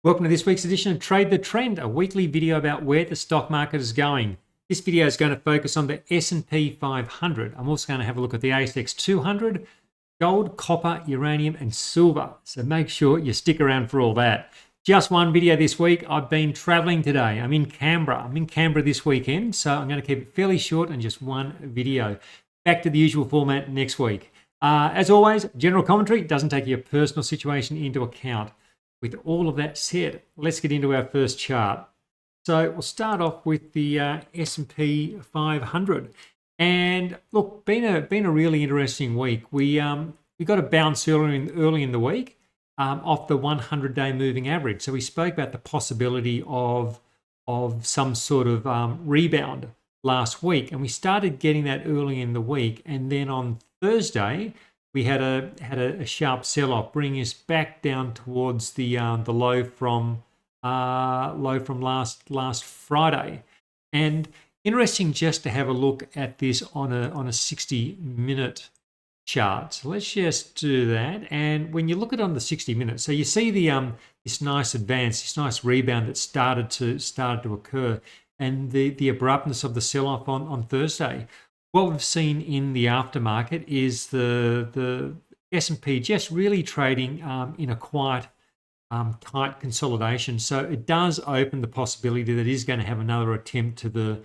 Welcome to this week's edition of Trade the Trend, a weekly video about where the stock market is going. This video is going to focus on the SP 500. I'm also going to have a look at the ASX 200, gold, copper, uranium, and silver. So make sure you stick around for all that. Just one video this week. I've been traveling today. I'm in Canberra. I'm in Canberra this weekend, so I'm going to keep it fairly short and just one video. Back to the usual format next week. As always, general commentary doesn't take your personal situation into account. With all of that said, let's get into our first chart. So we'll start off with the S&P 500. And look, been a really interesting week. We got a bounce early in the week off the 100-day moving average. So we spoke about the possibility of some sort of rebound last week, and we started getting that early in the week. And then on Thursday, we had a sharp sell-off, bringing us back down towards the low from last Friday. And interesting just to have a look at this on a 60-minute chart. So let's just do that. And when you look at it on the 60 minutes, so you see the this nice advance, this nice rebound that started to occur, and the abruptness of the sell-off on Thursday. What we've seen in the aftermarket is the S&P just really trading in a quite tight consolidation. So it does open the possibility that it is going to have another attempt to the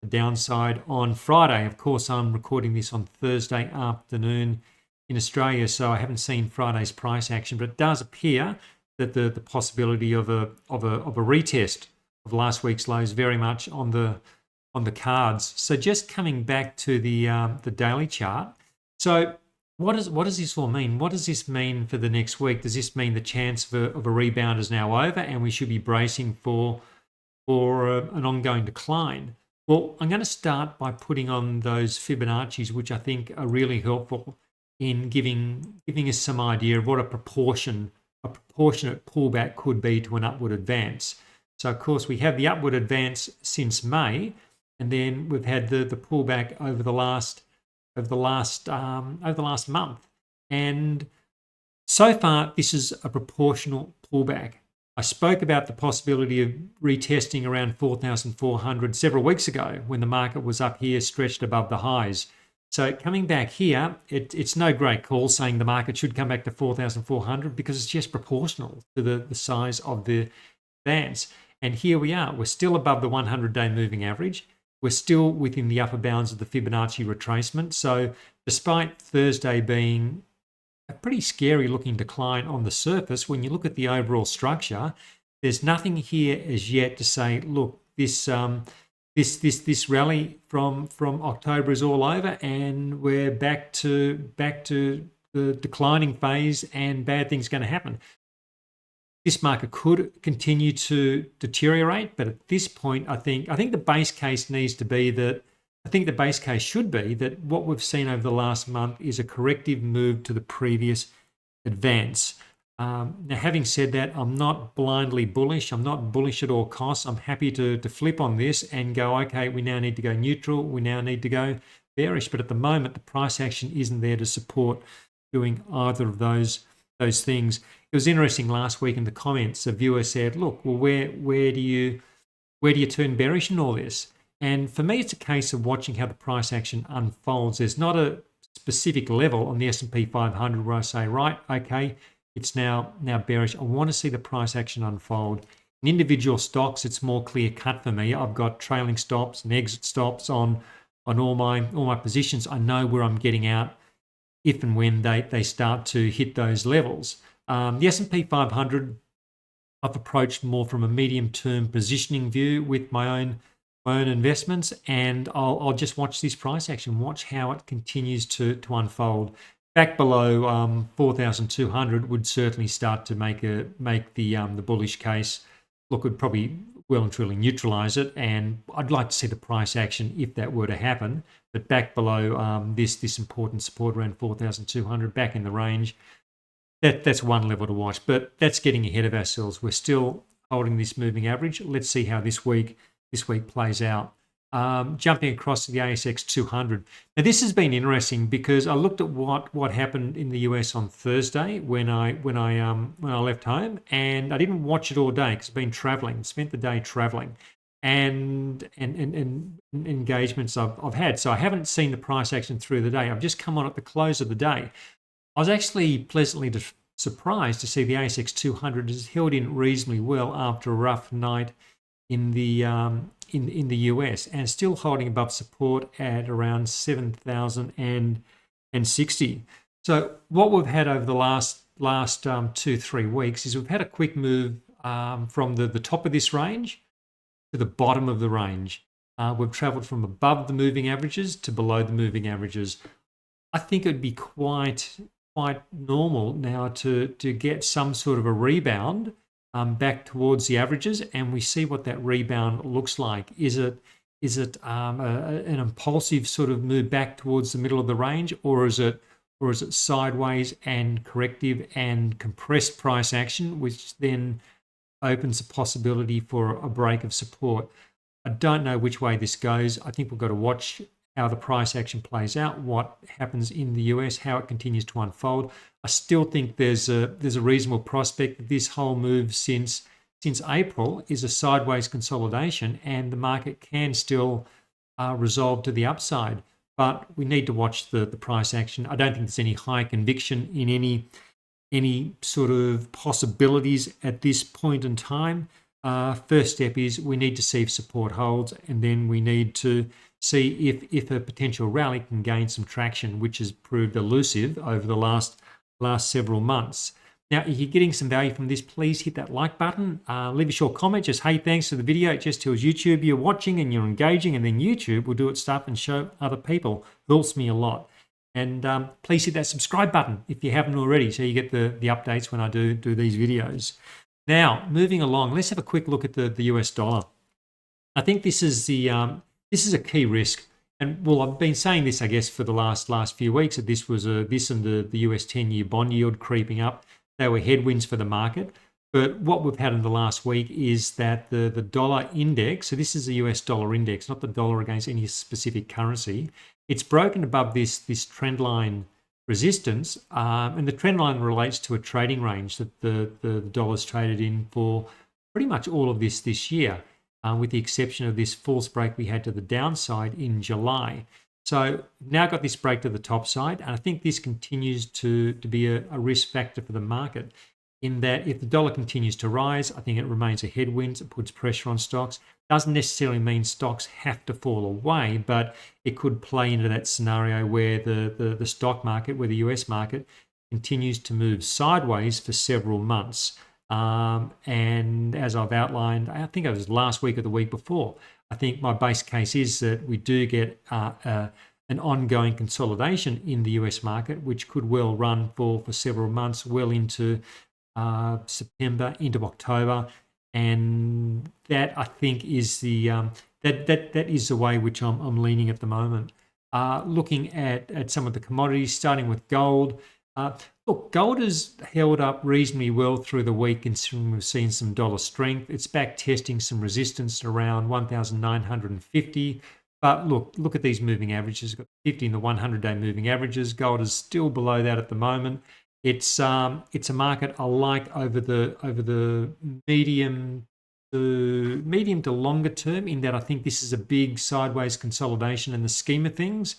downside on Friday. Of course, I'm recording this on Thursday afternoon in Australia, so I haven't seen Friday's price action, but it does appear that the possibility of a retest of last week's lows very much on the cards. So just coming back to the daily chart. So what does this all mean? What does this mean for the next week? Does this mean the chance of a rebound is now over and we should be bracing for an ongoing decline? Well, I'm going to start by putting on those Fibonacci's, which I think are really helpful in giving us some idea of what a proportionate pullback could be to an upward advance. So of course we have the upward advance since May. And then we've had the pullback over the last month, and so far this is a proportional pullback. I spoke about the possibility of retesting around 4,400 several weeks ago when the market was up here, stretched above the highs. So coming back here, it's no great call saying the market should come back to 4,400 because it's just proportional to the size of the advance. And here we are. We're still above the 100-day moving average. We're still within the upper bounds of the Fibonacci retracement. So despite Thursday being a pretty scary looking decline on the surface, when you look at the overall structure, there's nothing here as yet to say, look, this rally from October is all over and we're back to the declining phase and bad things are going to happen. This market could continue to deteriorate, but at this point, I think the base case needs to be that. I think the base case should be that what we've seen over the last month is a corrective move to the previous advance. Now, having said that, I'm not blindly bullish. I'm not bullish at all costs. I'm happy to flip on this and go, okay, we now need to go neutral. We now need to go bearish. But at the moment, the price action isn't there to support doing either of those things. It was interesting last week in the comments, a viewer said, look, well, where do you turn bearish in all this? And for me, it's a case of watching how the price action unfolds. There's not a specific level on the S&P 500 where I say, right, okay, it's now bearish. I want to see the price action unfold. In individual stocks, it's more clear cut for me. I've got trailing stops and exit stops on all my positions. I know where I'm getting out if and when they start to hit those levels. The S&P 500, I've approached more from a medium-term positioning view with my own investments, and I'll just watch this price action, watch how it continues to unfold. Back below 4,200 would certainly start to make the bullish case. Look, would probably well and truly neutralize it, and I'd like to see the price action if that were to happen. But back below this important support around 4,200, back in the range. That's one level to watch, but that's getting ahead of ourselves. We're still holding this moving average. Let's see how this week plays out. jumping across to the ASX 200. Now this has been interesting because I looked at what happened in the US on Thursday when I left home, and I didn't watch it all day because I've been traveling, spent the day traveling, and engagements I've had. So I haven't seen the price action through the day. I've just come on at the close of the day. I was actually pleasantly surprised to see the ASX 200 has held in reasonably well after a rough night in the US, and still holding above support at around 7,060. So what we've had over the last 2-3 weeks is we've had a quick move from the top of this range to the bottom of the range. We've traveled from above the moving averages to below the moving averages. I think it would be quite normal now to get some sort of a rebound back towards the averages, and we see what that rebound looks like. Is it an impulsive sort of move back towards the middle of the range, or is it sideways and corrective and compressed price action, which then opens the possibility for a break of support? I don't know which way this goes. I think we've got to watch how the price action plays out, what happens in the US, how it continues to unfold. I still think there's a reasonable prospect that this whole move since April is a sideways consolidation, and the market can still resolve to the upside. But we need to watch the price action. I don't think there's any high conviction in any sort of possibilities at this point in time. First step is we need to see if support holds, and then we need to see if a potential rally can gain some traction, which has proved elusive over the last several months. Now, if you're getting some value from this, please hit that like button. Leave a short comment, just, hey, thanks for the video. It just tells YouTube you're watching and you're engaging, and then YouTube will do its stuff and show other people. It helps me a lot. And please hit that subscribe button if you haven't already, so you get the updates when I do these videos. Now, moving along, let's have a quick look at the US dollar. I think this is a key risk. And well, I've been saying this, I guess, for the last few weeks, that this was this and the US 10-year bond yield creeping up. They were headwinds for the market. But what we've had in the last week is that the dollar index, so this is the US dollar index, not the dollar against any specific currency, it's broken above this trend line resistance, and the trend line relates to a trading range that the dollar's traded in for pretty much all of this year, with the exception of this false break we had to the downside in July. So now got this break to the top side, and I think this continues to be a risk factor for the market, in that if the dollar continues to rise, I think it remains a headwind. It puts pressure on stocks. Doesn't necessarily mean stocks have to fall away, but it could play into that scenario where the stock market, where the US market continues to move sideways for several months. And as I've outlined, I think it was last week or the week before, I think my base case is that we do get an ongoing consolidation in the US market, which could well run for several months, well into September, into October, and that I think is the that is the way which I'm leaning at the moment. Looking at some of the commodities, starting with gold. Look, gold has held up reasonably well through the week, considering we've seen some dollar strength. It's back testing some resistance around 1,950. But look at these moving averages. We've got 50 and the 100-day moving averages. Gold is still below that at the moment. It's a market I like over the medium to longer term, in that I think this is a big sideways consolidation in the scheme of things.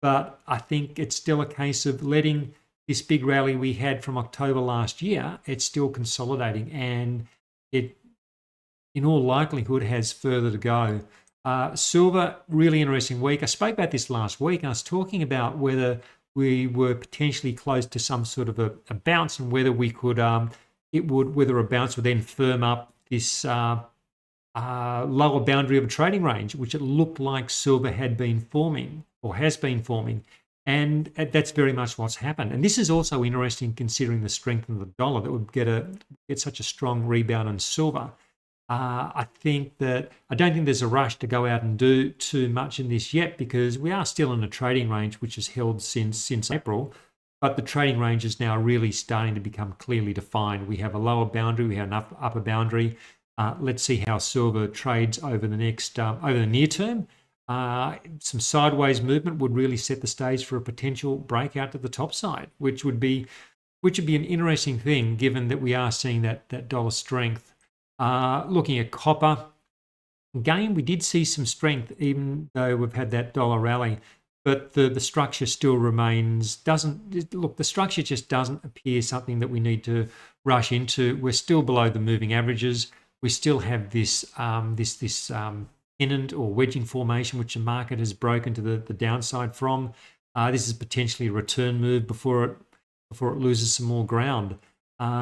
But I think it's still a case of letting this big rally we had from October last year, it's still consolidating, and it, in all likelihood, has further to go. Silver, really interesting week. I spoke about this last week, and I was talking about whether we were potentially close to some sort of a bounce, and whether we could, whether a bounce would then firm up this lower boundary of a trading range, which it looked like silver had been forming or has been forming. And that's very much what's happened. And this is also interesting, considering the strength of the dollar, that would get such a strong rebound in silver. I don't think there's a rush to go out and do too much in this yet, because we are still in a trading range which is held since April, but the trading range is now really starting to become clearly defined. We have a lower boundary, we have an upper boundary. Let's see how silver trades over the near term. some sideways movement would really set the stage for a potential breakout to the top side, which would be an interesting thing, given that we are seeing that dollar strength. Looking at copper, again, we did see some strength, even though we've had that dollar rally. But the structure still remains, the structure just doesn't appear something that we need to rush into. We're still below the moving averages. We still have this pennant or wedging formation, which the market has broken to the downside from. This is potentially a return move before it loses some more ground.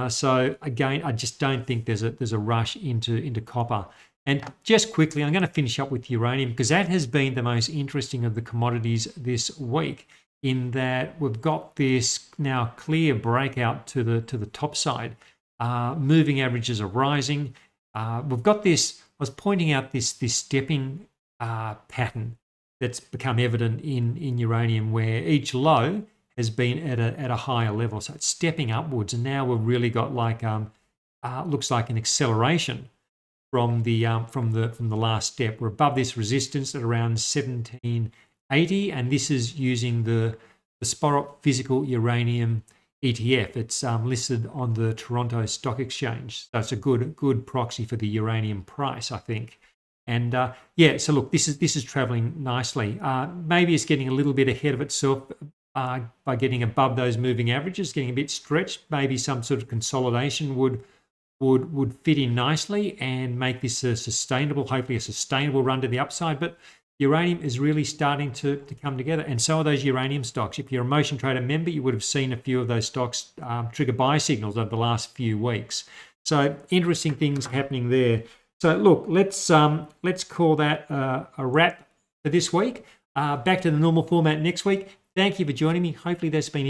So again, I just don't think there's a rush into copper. And just quickly, I'm going to finish up with uranium, because that has been the most interesting of the commodities this week, in that we've got this now clear breakout to the top side. Moving averages are rising. We've got this, I was pointing out this stepping pattern that's become evident in uranium, where each low has been at a higher level. So it's stepping upwards, and now we've really got like looks like an acceleration from the last step. We're above this resistance at around 1780, and this is using the Sporop Physical Uranium ETF. It's listed on the Toronto Stock Exchange, so it's a good proxy for the uranium price, I think. And yeah, so look, this is traveling nicely. Maybe it's getting a little bit ahead of itself by getting above those moving averages, getting a bit stretched. Maybe some sort of consolidation would fit in nicely and make this hopefully a sustainable run to the upside. But uranium is really starting to come together, and so are those uranium stocks. If you're a Motion Trader member, you would have seen a few of those stocks trigger buy signals over the last few weeks. So interesting things happening there. So look, let's call that a wrap for this week. Back to the normal format next week. Thank you for joining me. Hopefully that's been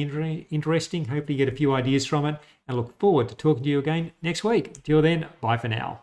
interesting. Hopefully you get a few ideas from it, and look forward to talking to you again next week. Till then, bye for now.